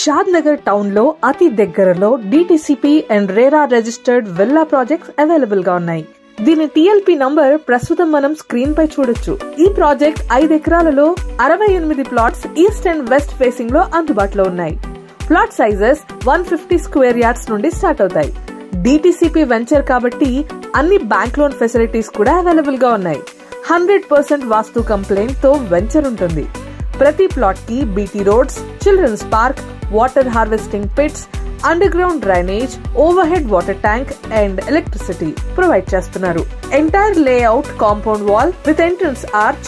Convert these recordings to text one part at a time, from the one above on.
Shadnagar town లో అతి దగ్గరలో DTCP and RERA registered villa projects available గా ఉన్నాయి. దీని టిఎల్పి నంబర్ ప్రస్తుతం మనం స్క్రీన్ పై చూడొచ్చు. ఈ ప్రాజెక్ట్ 5 ఎకరాలలో 68 plots east and west facing లో అందుబాటులో ఉన్నాయి. ప్లాట్ సైజెస్ 150 స్క్వేర్ యార్డ్స్ నుండి స్టార్ట్ అవుతాయి. డిటిసిపి వెంచర్ కాబట్టి అన్ని బ్యాంక్ లోన్ ఫెసిలిటీస్ కూడా అవైలబుల్ గా ఉన్నాయి. 100% వాస్తు కంప్లైంట్ తో వెంచర్ ఉంటుంది. ప్రతి ప్లాట్ కి BT roads, children's park, water harvesting pits, underground drainage, overhead water tank and electricity provide చేస్తున్నారు. Entire layout compound wall with entrance arch,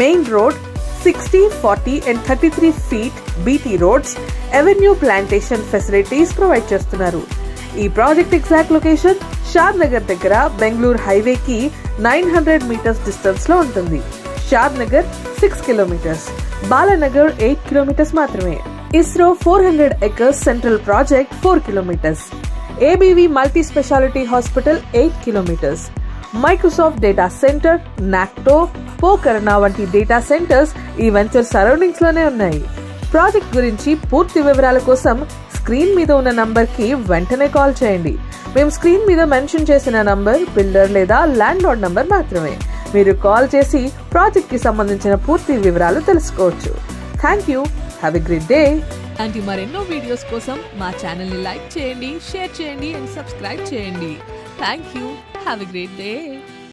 main road, 60, 40 and 33 feet BT roads, avenue plantation facilities provide చేస్తున్నారు. ఈ project exact location Shadnagar దగ్గర Bengaluru highway కి 900 metres distance లో ఉంటుంది. Shadnagar 6 kilometres, Balanagar 8 kilometres మాత్రమే. ISRO 400 acres central project 4 kilometres. ABV multi speciality hospital 8 kilometres. Microsoft data centre, నాక్టో, పోకర్నా వంటి data centres ఈ వెంచర్ సరౌండింగ్స్ లోనే ఉన్నాయి. ప్రాజెక్ట్ గురించి పూర్తి వివరాల కోసం స్క్రీన్ మీద ఉన్న నంబర్ కి వెంటనే కాల్ చేయండి. మేము స్క్రీన్ మీద మెన్షన్ చేసిన నంబర్ బిల్డర్ లేదా ల్యాండ్ లార్డ్ నంబర్ మాత్రమే. మీరు కాల్ చేసి ప్రాజెక్ట్ కి సంబంధించిన పూర్తి వివరాలు తెలుసుకోవచ్చు. Thank you. Have a great day. And మరెన్నో వీడియోస్ కోసం మా ఛానల్ ని లైక్ చేయండి, షేర్ చేయండి అండ్ సబ్స్క్రైబ్ చేయండి. Thank you. Have a great day.